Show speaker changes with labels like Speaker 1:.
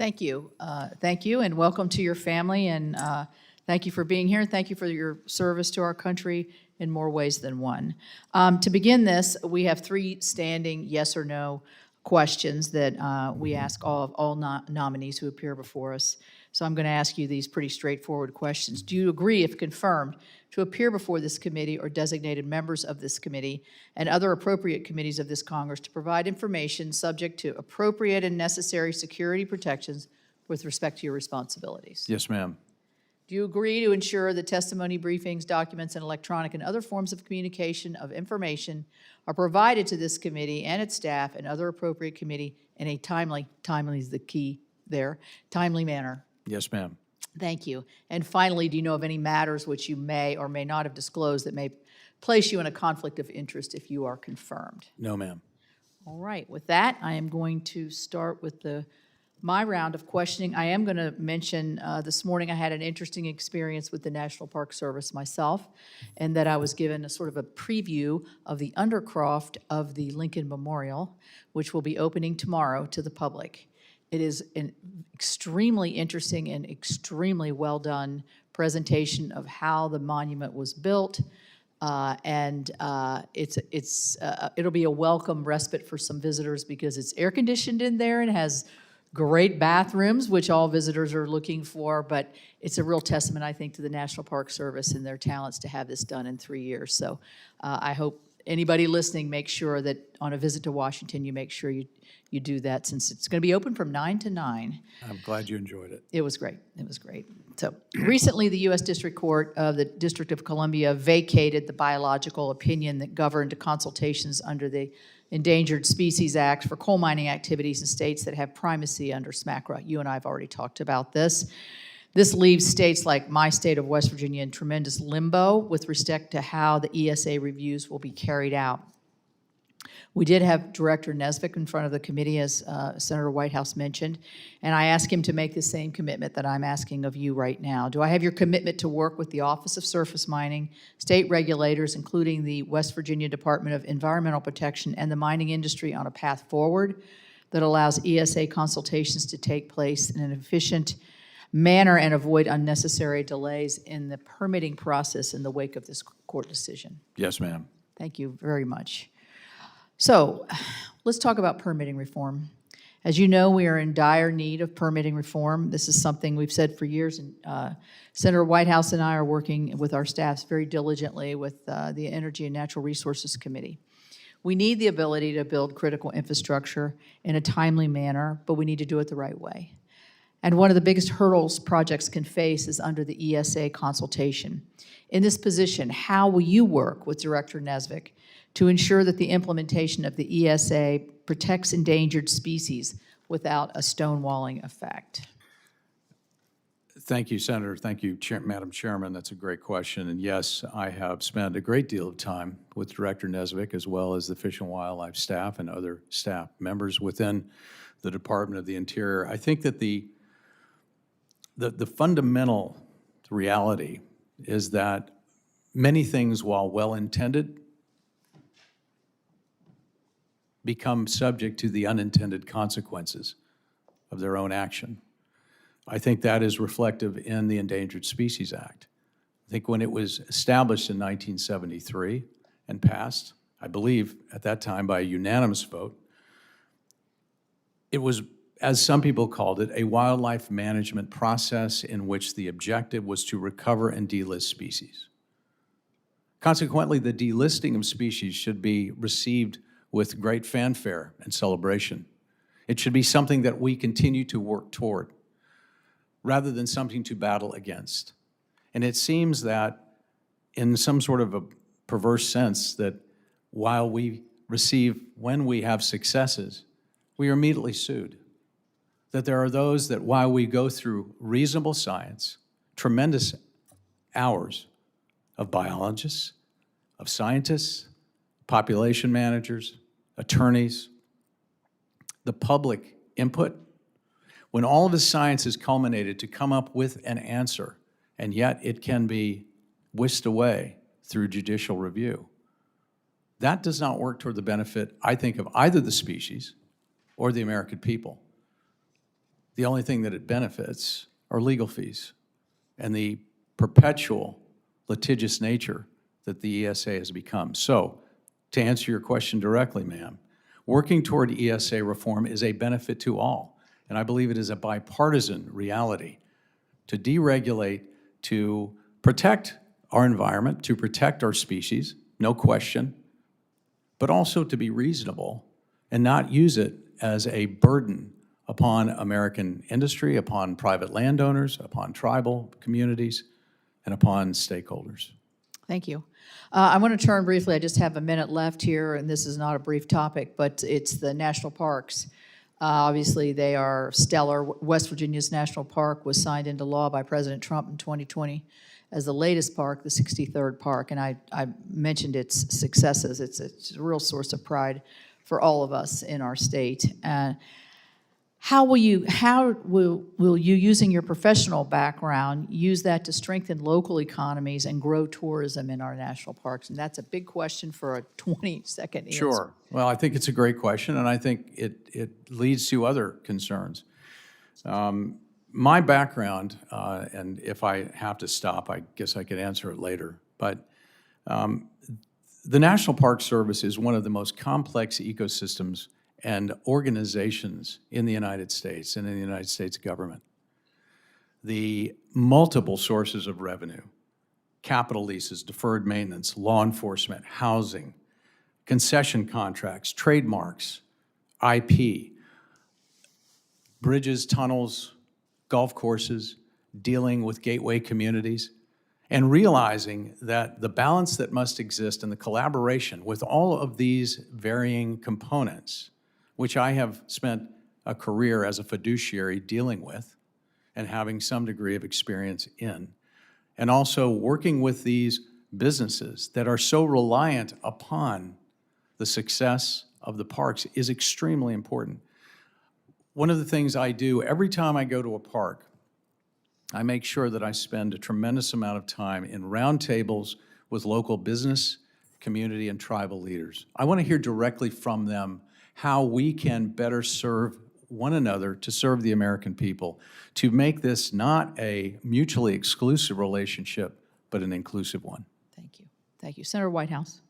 Speaker 1: Thank you. Thank you, and welcome to your family, and thank you for being here, and thank you for your service to our country in more ways than one. To begin this, we have 3 standing yes or no questions that we ask all nominees who appear before us. So I'm going to ask you these pretty straightforward questions. Do you agree, if confirmed, to appear before this committee or designated members of this committee and other appropriate committees of this Congress to provide information subject to appropriate and necessary security protections with respect to your responsibilities?
Speaker 2: Yes, ma'am.
Speaker 1: Do you agree to ensure that testimony, briefings, documents, and electronic and other forms of communication of information are provided to this committee and its staff and other appropriate committee in a timely is the key there, timely manner?
Speaker 2: Yes, ma'am.
Speaker 1: Thank you. And finally, do you know of any matters which you may or may not have disclosed that may place you in a conflict of interest if you are confirmed?
Speaker 2: No, ma'am.
Speaker 1: All right. With that, I am going to start with my round of questioning. I am going to mention this morning I had an interesting experience with the National Park Service myself, and that I was given a sort of a preview of the undercroft of the Lincoln Memorial, which will be opening tomorrow to the public. It is an extremely interesting and extremely well-done presentation of how the monument was built, and it'll be a welcome respite for some visitors because it's air-conditioned in there and has great bathrooms, which all visitors are looking for, but it's a real testament, I think, to the National Park Service and their talents to have this done in 3 years. So I hope anybody listening makes sure that on a visit to Washington, you make sure you do that, since it's going to be open from 9 to 9.
Speaker 2: I'm glad you enjoyed it.
Speaker 1: It was great. It was great. So recently, the U.S. District Court of the District of Columbia vacated the biological opinion that governed consultations under the Endangered Species Act for coal mining activities in states that have primacy under SMCRA. You and I have already talked about this. This leaves states like my state of West Virginia in tremendous limbo with respect to how the ESA reviews will be carried out. We did have Director Nesvik in front of the committee, as Senator Whitehouse mentioned, and I asked him to make the same commitment that I'm asking of you right now. Do I have your commitment to work with the Office of Surface Mining, state regulators, including the West Virginia Department of Environmental Protection, and the mining industry on a path forward that allows ESA consultations to take place in an efficient manner and avoid unnecessary delays in the permitting process in the wake of this court decision?
Speaker 2: Yes, ma'am.
Speaker 1: Thank you very much. So let's talk about permitting reform. As you know, we are in dire need of permitting reform. This is something we've said for years, and Senator Whitehouse and I are working with our staffs very diligently with the Energy and Natural Resources Committee. We need the ability to build critical infrastructure in a timely manner, but we need to do it the right way. And one of the biggest hurdles projects can face is under the ESA consultation. In this position, how will you work with Director Nesvik to ensure that the implementation of the ESA protects endangered species without a stonewalling effect?
Speaker 2: Thank you, Senator. Thank you, Madam Chairman. That's a great question. And yes, I have spent a great deal of time with Director Nesvik, as well as the Fish and Wildlife staff and other staff members within the Department of the Interior. I think that the fundamental reality is that many things, while well-intended, become subject to the unintended consequences of their own action. I think that is reflective in the Endangered Species Act. I think when it was established in 1973 and passed, I believe at that time by a unanimous vote, it was, as some people called it, a wildlife management process in which the objective was to recover and delist species. Consequently, the delisting of species should be received with great fanfare and celebration. It should be something that we continue to work toward, rather than something to battle against. And it seems that in some sort of a perverse sense that while we receive, when we have successes, we are immediately sued. That there are those that while we go through reasonable science, tremendous hours of biologists, of scientists, population managers, attorneys, the public input, when all of the science is culminated to come up with an answer, and yet it can be whisked away through judicial review, that does not work toward the benefit, I think, of either the species or the American people. the only thing that it benefits are legal fees and the perpetual litigious nature that the ESA has become. So, to answer your question directly, ma'am, working toward ESA reform is a benefit to all, and I believe it is a bipartisan reality to deregulate, to protect our environment, to protect our species, no question, but also to be reasonable and not use it as a burden upon American industry, upon private landowners, upon tribal communities, and upon stakeholders.
Speaker 1: Thank you. I want to turn briefly, I just have a minute left here, and this is not a brief topic, but it's the national parks. Obviously, they are stellar. West Virginia's national park was signed into law by President Trump in 2020 as the latest park, the 63rd park, and I mentioned its successes. It's a real source of pride for all of us in our state. How will you, using your professional background, use that to strengthen local economies and grow tourism in our national parks? And that's a big question for a 20-second answer.
Speaker 2: Sure. Well, I think it's a great question, and I think it leads to other concerns. My background, and if I have to stop, I guess I could answer it later, but the National Park Service is one of the most complex ecosystems and organizations in the United States and in the United States government. The multiple sources of revenue, capital leases, deferred maintenance, law enforcement, housing, concession contracts, trademarks, IP, bridges, tunnels, golf courses, dealing with gateway communities, and realizing that the balance that must exist and the collaboration with all of these varying components, which I have spent a career as a fiduciary dealing with and having some degree of experience in, and also working with these businesses that are so reliant upon the success of the parks is extremely important. One of the things I do every time I go to a park, I make sure that I spend a tremendous amount of time in roundtables with local business, community, and tribal leaders. I want to hear directly from them how we can better serve one another, to serve the American people, to make this not a mutually exclusive relationship, but an inclusive one.
Speaker 1: Thank you. Thank you. Senator Whitehouse.